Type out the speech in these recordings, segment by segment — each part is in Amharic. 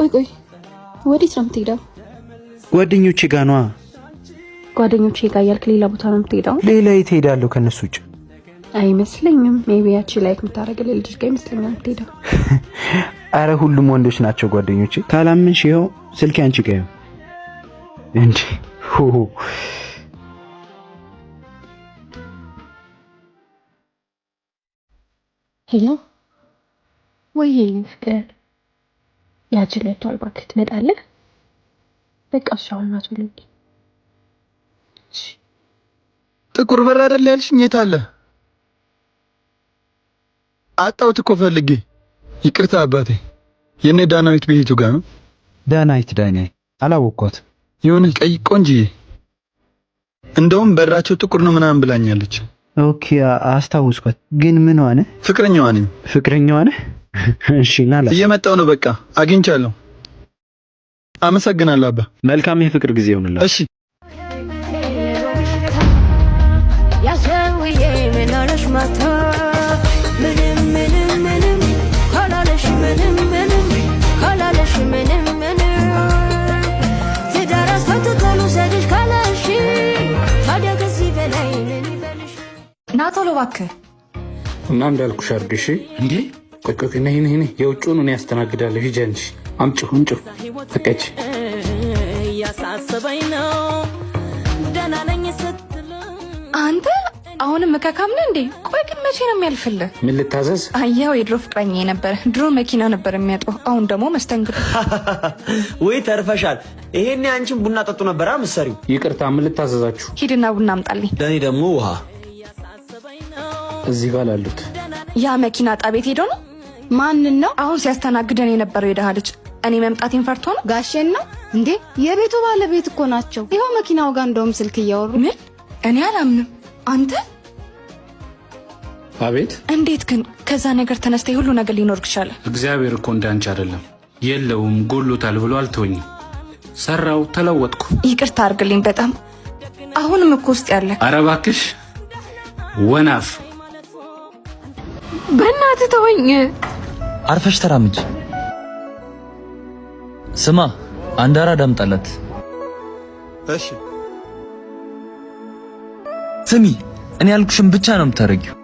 ቆይ ወዴት ነው የምትሄደው? ጓደኞቼ ጋር ነዋ። ጓደኞቼ ጋር ያልክ ሌላ ቦታ ነው የምትሄደው? ሌላ የት ሄዳለሁ ከነሱ ውጭ? አይመስለኝም። ሜቢ ያቺ ላይክ የምታደርግልህ ልጅ ጋር ይመስለኛል የምትሄደው። አረ ሁሉም ወንዶች ናቸው ጓደኞቼ። ካላምንሽ ይኸው ስልኬ አንቺ ጋር ነው እንዴ? ሄሎ ወይ ፍቅር፣ ያቺ ለቷ እባክህ ትመጣለህ? በቃ ሻውን አትበለኝ። ጥቁር በር አይደል ያልሽኝ? የት አለ? አጣሁት እኮ ፈልጌ። ይቅርታ አባቴ። የኔ ዳናዊት ቤቱ ጋር ነው። ዳናዊት አላወኳት። የሆነች ቀይ ቆንጂዬ፣ እንደውም በራቸው ጥቁር ነው ምናምን ብላኛለች። ኦኬ አስታውስኳት። ግን ምን ሆነ? ፍቅረኛዋ ነኝ። ፍቅረኛዋ ነህ? እሺ ናላ። እየመጣሁ ነው። በቃ አግኝቻለሁ። አመሰግናለሁ አባ። መልካም የፍቅር ጊዜ ይሁንልህ። እሺ ያሰውዬ ምናለሽ ማታ ምንም ካላለሽ ካላለሽ ትዳር አስፈትተሉ ሰድሽ ካለሽ ታዲያ ከዚህ በላይ ምን ይበልሽ? ና ቶሎ እባክህ። እና እንዳልኩሽ አድርግሽ። እንዴ ቆይ ነይ የውጭውን እኔ ያስተናግዳለሁ። ሂጂ አንቺ አምጪው ተቀጭ። ያሳሰበኝ ነው ደህና ነኝ ስትል አንተ አሁንም መካካም ነህ እንዴ? ቆይ ግን መቼ ነው የሚያልፍልህ? ምን ልታዘዝ? አያው የድሮ ፍቅረኛ ነበር። ድሮ መኪና ነበር የሚያጥበው፣ አሁን ደግሞ መስተንግዶ። ወይ ተርፈሻል። ይሄኔ አንቺን ቡና ጠጡ ነበር መሰሪው። ይቅርታ ምን ልታዘዛችሁ? ሂድና ቡና አምጣልኝ። ለኔ ደግሞ ውሃ። እዚህ ጋር ላሉት ያ መኪና ጣቤት ሄዶ ነው። ማንን ነው አሁን ሲያስተናግደን የነበረው? የደሃ ልጅ እኔ መምጣቴን ፈርቶ ነው። ጋሼን ነው እንዴ? የቤቱ ባለቤት እኮ ናቸው። ይኸው መኪናው ጋር እንደውም ስልክ እያወሩ። ምን? እኔ አላምንም። አንተ አቤት። እንዴት ግን ከዛ ነገር ተነስተ ሁሉ ነገር ሊኖር ይችላል? እግዚአብሔር እኮ እንዳንቺ አይደለም። የለውም ጎሎታል ብሎ አልተወኝም። ሰራው፣ ተለወጥኩ። ይቅርታ አድርግልኝ በጣም አሁንም እኮ ውስጥ ያለ። ኧረ እባክሽ ወናፍ፣ በእናትህ ተወኝ። አርፈሽ ተራምጂ። ስማ አንዳራ ዳምጣላት። እሺ ስሚ፣ እኔ ያልኩሽን ብቻ ነው የምታረጊው።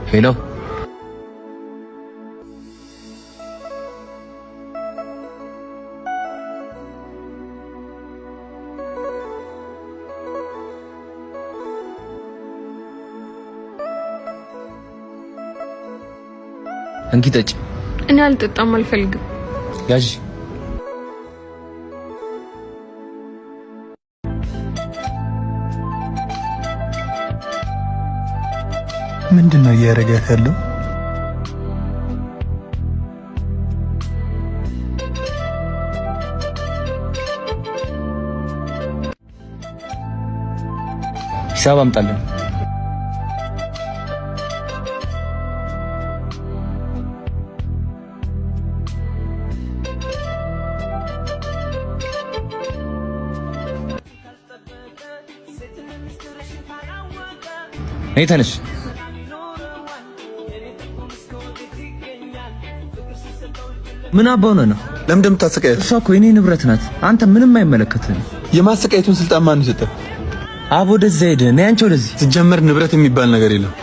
ሄሎ እንኪ ጠጪ። እኔ አልጠጣም፣ አልፈልግም። ያዥ። ምንድነው እያደረጋት ያለው? ሂሳብ አምጣለን። ነይ ተነሽ። ምን አባው ነው? ለምን እንደምታሰቃያት? እሷ እኮ የኔ ንብረት ናት። አንተ ምንም አይመለከትህም። የማሰቃየቱን ስልጣን ማን ይሰጠ? አቦ ወደዛ ሄደ። ነይ አንቺ ወደዚህ። ሲጀመር ንብረት የሚባል ነገር የለም።